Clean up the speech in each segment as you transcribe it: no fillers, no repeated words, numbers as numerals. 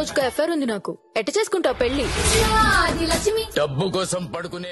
రోజుకు ఎఫ్ఐఆర్ ఉంది నాకు. ఎట్ట చేసుకుంటావు పెళ్లి? డబ్బు కోసం పడుకునే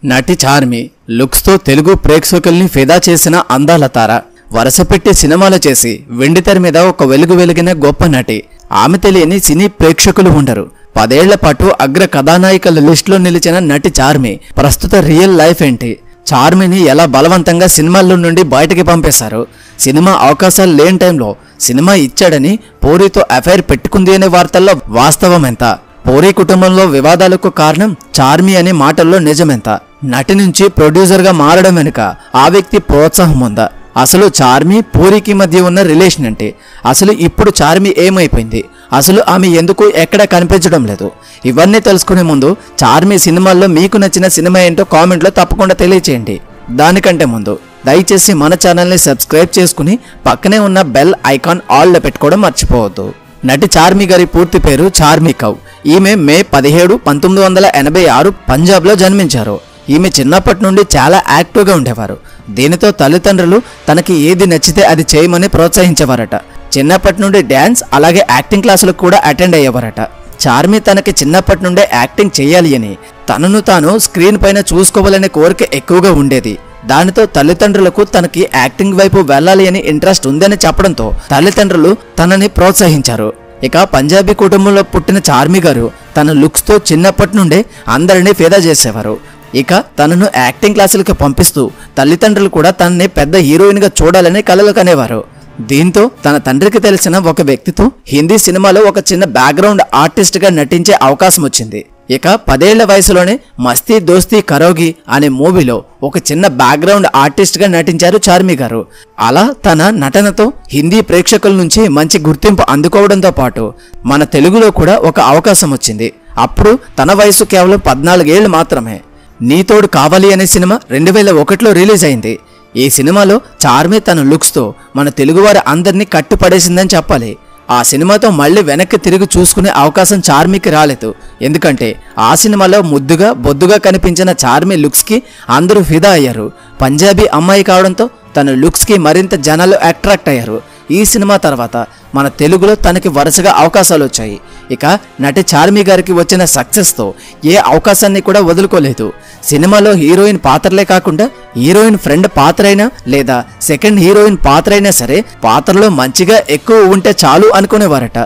నటి చార్మి లుక్స్ తో తెలుగు ప్రేక్షకుల్ని ఫిదా చేసిన అందాల తార. వరుస పెట్టి సినిమాలు చేసి వెండితెర మీద ఒక వెలిగిన గొప్ప నటి. ఆమె తెలియని సినీ ప్రేక్షకులు ఉండరు. 10 ఏళ్ల పాటు అగ్ర కథానాయికల లిస్టులో నిలిచిన నటి చార్మి ప్రస్తుత రియల్ లైఫ్ ఏంటి? చార్మిని ఎలా బలవంతంగా సినిమాల్లో నుండి బయటకి పంపేశారు? సినిమా అవకాశాలు లేని టైంలో సినిమా ఇచ్చాడని పూరితో అఫైర్ పెట్టుకుంది అనే వార్తల్లో వాస్తవం ఎంత? పూరి కుటుంబంలో వివాదాలకు కారణం చార్మి అనే మాటల్లో నిజమెంత? నటి నుంచి ప్రొడ్యూసర్గా మారడం వెనుక ఆ వ్యక్తి ప్రోత్సాహం ఉందా? అసలు చార్మి పూరికి మధ్య ఉన్న రిలేషన్ అంటే అసలు ఇప్పుడు చార్మి ఏమైపోయింది? అసలు ఆమె ఎందుకు ఎక్కడ కనిపించడం లేదు? ఇవన్నీ తెలుసుకునే ముందు చార్మి సినిమాల్లో మీకు నచ్చిన సినిమా ఏంటో కామెంట్లో తప్పకుండా తెలియచేయండి. దానికంటే ముందు దయచేసి మన ఛానల్ని సబ్స్క్రైబ్ చేసుకుని పక్కనే ఉన్న బెల్ ఐకాన్ ఆల్లో పెట్టుకోవడం మర్చిపోవద్దు. నటి చార్మి గారి పూర్తి పేరు చార్మి కౌర్. ఈమె మే 17, 1986 పంజాబ్లో జన్మించారు. ఈమె చిన్నప్పటి నుండి చాలా యాక్టివ్గా ఉండేవారు. దీనితో తల్లిదండ్రులు తనకి ఏది నచ్చితే అది చేయమని ప్రోత్సహించేవారట. చిన్నప్పటి నుండి డ్యాన్స్ అలాగే యాక్టింగ్ క్లాసులకు కూడా అటెండ్ అయ్యేవారట. చార్మి తనకి చిన్నప్పటి నుండే యాక్టింగ్ చేయాలి అని, తనను తాను స్క్రీన్ పైన చూసుకోవాలనే కోరిక ఎక్కువగా ఉండేది. దానితో తల్లిదండ్రులకు తనకి యాక్టింగ్ వైపు వెళ్ళాలి అని ఇంట్రెస్ట్ ఉందని చెప్పడంతో తల్లిదండ్రులు తనని ప్రోత్సహించారు. ఇక పంజాబీ కుటుంబంలో పుట్టిన చార్మి గారు తన లుక్స్ తో చిన్నప్పటి నుండే అందరినీ ఫిదా చేసేవారు. ఇక తనను యాక్టింగ్ క్లాసులకు పంపిస్తూ తల్లిదండ్రులు కూడా తనని పెద్ద హీరోయిన్ గా చూడాలని కలలు కనేవారు. దీంతో తన తండ్రికి తెలిసిన ఒక వ్యక్తితో హిందీ సినిమాలో ఒక చిన్న బ్యాక్గ్రౌండ్ ఆర్టిస్ట్ గా నటించే అవకాశం వచ్చింది. ఇక 10 ఏళ్ల వయసులోనే మస్తీ దోస్తీ కరోగి అనే మూవీలో ఒక చిన్న బ్యాక్గ్రౌండ్ ఆర్టిస్ట్ గా నటించారు చార్మి గారు. అలా తన నటనతో హిందీ ప్రేక్షకుల నుంచి మంచి గుర్తింపు అందుకోవడంతో పాటు మన తెలుగులో కూడా ఒక అవకాశం వచ్చింది. అప్పుడు తన వయసు కేవలం 14 ఏళ్లు మాత్రమే. నీతోడు కావాలి అనే సినిమా 2001లో రిలీజ్ అయింది. ఈ సినిమాలో చార్మి తన లుక్స్తో మన తెలుగువారి అందరినీ కట్టుపడేసిందని చెప్పాలి. ఆ సినిమాతో మళ్ళీ వెనక్కి తిరిగి చూసుకునే అవకాశం చార్మికి రాలేదు. ఎందుకంటే ఆ సినిమాలో ముద్దుగా బొద్దుగా కనిపించిన చార్మి లుక్స్కి అందరూ ఫిదా అయ్యారు. పంజాబీ అమ్మాయి కావడంతో తన లుక్స్కి మరింత జనాలు అట్రాక్ట్ అయ్యారు. ఈ సినిమా తర్వాత మన తెలుగులో తనకి వరుసగా అవకాశాలు వచ్చాయి. ఇక నటి చార్మి గారికి వచ్చిన సక్సెస్తో ఏ అవకాశాన్ని కూడా వదులుకోలేదు. సినిమాలో హీరోయిన్ పాత్రలే కాకుండా హీరోయిన్ ఫ్రెండ్ పాత్ర అయినా లేదా సెకండ్ హీరోయిన్ పాత్ర అయినా సరే పాత్రలో మంచిగా ఎక్కువ ఉంటే చాలు అనుకునేవారట.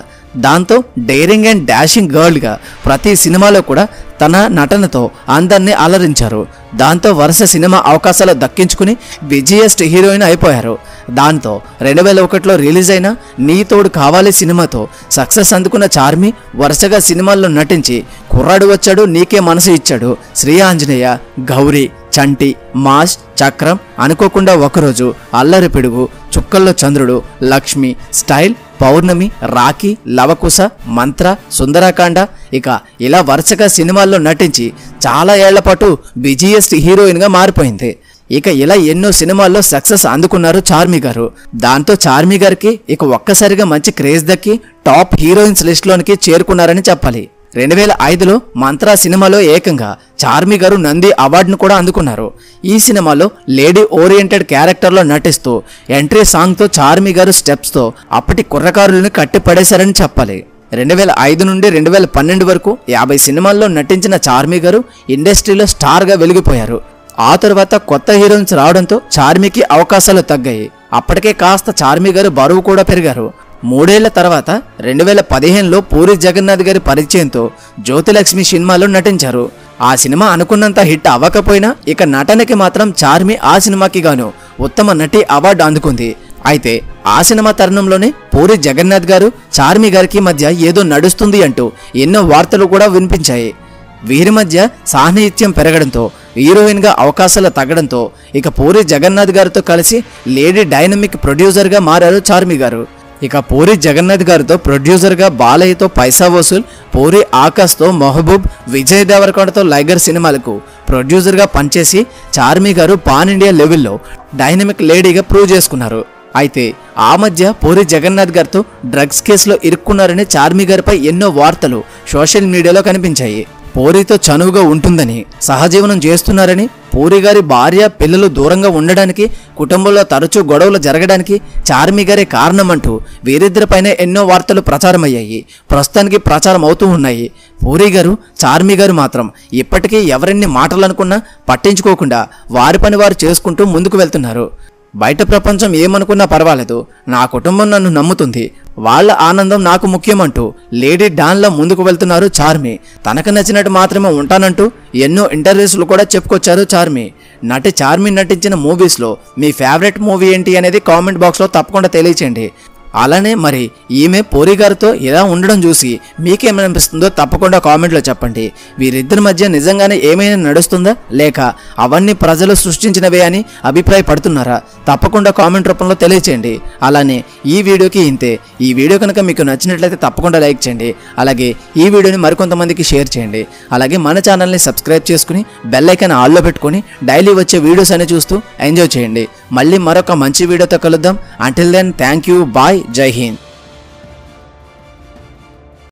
దాంతో డేరింగ్ అండ్ డాషింగ్ గర్ల్గా ప్రతి సినిమాలో కూడా తన నటనతో అందరినీ అలరించారు. దాంతో వరుస సినిమా అవకాశాలు దక్కించుకుని బిజీయెస్ట్ హీరోయిన్ అయిపోయారు. దాంతో 2001లో రిలీజ్ అయిన నీతోడు కావాలి సినిమాతో సక్సెస్ అందుకున్న చార్మి వరుసగా సినిమాల్లో నటించి కుర్రాడు వచ్చాడు నీకే మనసు ఇచ్చాడు, శ్రీ ఆంజనేయ, గౌరీ, చంటి, మాస్, చక్రం, అనుకోకుండా ఒకరోజు, అల్లరి పిడుగు, చుక్కల్లో చంద్రుడు, లక్ష్మి, స్టైల్, పౌర్ణమి, రాఖీ, లవకుశ, మంత్ర, సుందరకాండ, ఇక ఇలా వరుసగా సినిమాల్లో నటించి చాలా ఏళ్ల పాటు బిజీయెస్ట్ హీరోయిన్ గా మారిపోయింది. ఇక ఇలా ఎన్నో సినిమాల్లో సక్సెస్ అందుకున్నారు చార్మి గారు. దాంతో చార్మి గారికి ఇక ఒక్కసారిగా మంచి క్రేజ్ దక్కి టాప్ హీరోయిన్స్ లిస్టులోనికి చేరుకున్నారని చెప్పాలి. 2005లో మంత్రా సినిమాలో ఏకంగా చార్మి గారు నంది అవార్డును కూడా అందుకున్నారు. ఈ సినిమాలో లేడీ ఓరియంటెడ్ క్యారెక్టర్లో నటిస్తూ ఎంట్రీ సాంగ్తో చార్మి గారు స్టెప్స్తో అప్పటి కుర్రకారులను కట్టిపడేశారని చెప్పాలి. 2005 నుండి 2012 వరకు 50 సినిమాల్లో నటించిన చార్మి గారు ఇండస్ట్రీలో స్టార్గా వెలిగిపోయారు. ఆ తర్వాత కొత్త హీరోయిన్స్ రావడంతో చార్మికి అవకాశాలు తగ్గాయి. అప్పటికే కాస్త చార్మి గారు బరువు కూడా పెరిగారు. 3 ఏళ్ల తర్వాత 2015లో పూరి జగన్నాథ్ గారి పరిచయంతో జ్యోతిలక్ష్మి సినిమాలో నటించారు. ఆ సినిమా అనుకున్నంత హిట్ అవ్వకపోయినా ఇక నటనకి మాత్రం చార్మి ఆ సినిమాకి గాను ఉత్తమ నటి అవార్డు అందుకుంది. అయితే ఆ సినిమా తరుణంలోనే పూరి జగన్నాథ్ గారు చార్మి గారికి మధ్య ఏదో నడుస్తుంది అంటూ ఎన్నో వార్తలు కూడా వినిపించాయి. వీరి మధ్య సాన్నిహిత్యం పెరగడంతో హీరోయిన్గా అవకాశాలు తగ్గడంతో ఇక పూరి జగన్నాథ్ గారితో కలిసి లేడీ డైనమిక్ ప్రొడ్యూసర్గా మారారు చార్మి గారు. ఇక పూరి జగన్నాథ్ గారితో ప్రొడ్యూసర్గా బాలయ్యతో పైసా వసూల్, పూరి ఆకాష్తో మహబూబ్, విజయ్ దేవరకొండతో లైగర్ సినిమాలకు ప్రొడ్యూసర్గా పనిచేసి చార్మి గారు పాన్ ఇండియా లెవెల్లో డైనమిక్ లేడీగా ప్రూవ్ చేసుకున్నారు. అయితే ఆ మధ్య పూరి జగన్నాథ్ గారితో డ్రగ్స్ కేసులో ఇరుక్కున్నారని చార్మి గారిపై ఎన్నో వార్తలు సోషల్ మీడియాలో కనిపించాయి. పూరితో చనువుగా ఉంటుందని, సహజీవనం చేస్తున్నారని, పూరి గారి భార్య పిల్లలు దూరంగా ఉండడానికి, కుటుంబంలో తరచూ గొడవలు జరగడానికి చార్మి గారే కారణమంటూ వీరిద్దరిపైనే ఎన్నో వార్తలు ప్రచారమయ్యాయి. ప్రస్తుతానికి ప్రచారం అవుతూ ఉన్నాయి. పూరి గారు, చార్మి గారు మాత్రం ఇప్పటికీ ఎవరెన్ని మాటలు అనుకున్నా పట్టించుకోకుండా వారి పని వారు చేసుకుంటూ ముందుకు వెళ్తున్నారు. బయట ప్రపంచం ఏమనుకున్నా పర్వాలేదు, నా కుటుంబం నన్ను నమ్ముతుంది, వాళ్ళ ఆనందం నాకు ముఖ్యమంటూ లేడీ డాన్లా ముందుకు వెళ్తున్నారు చార్మి. తనకు నచ్చినట్టు మాత్రమే ఉంటానంటూ ఎన్నో ఇంటర్వ్యూస్లు కూడా చెప్పుకొచ్చారు చార్మి. నటి చార్మి నటించిన మూవీస్లో మీ ఫేవరెట్ మూవీ ఏంటి అనేది కామెంట్ బాక్స్లో తప్పకుండా తెలియచేయండి. అలానే మరి ఈమె పూరి గారితో ఇలా ఉండడం చూసి మీకేమనిపిస్తుందో తప్పకుండా కామెంట్లో చెప్పండి. వీరిద్దరి మధ్య నిజంగానే ఏమైనా నడుస్తుందా, లేక అవన్నీ ప్రజలు సృష్టించినవే అని అభిప్రాయపడుతున్నారా? తప్పకుండా కామెంట్ రూపంలో తెలియచేయండి. అలానే ఈ వీడియోకి ఇంతే. ఈ వీడియో కనుక మీకు నచ్చినట్లయితే తప్పకుండా లైక్ చేయండి. అలాగే ఈ వీడియోని మరికొంతమందికి షేర్ చేయండి. అలాగే మన ఛానల్ని సబ్స్క్రైబ్ చేసుకుని బెల్ ఐకాన్ ఆల్లో పెట్టుకుని డైలీ వచ్చే వీడియోస్ అన్ని చూస్తూ ఎంజాయ్ చేయండి. మళ్ళీ మరొక మంచి వీడియోతో కలుద్దాం. Until then thank you, bye, జై హింద్.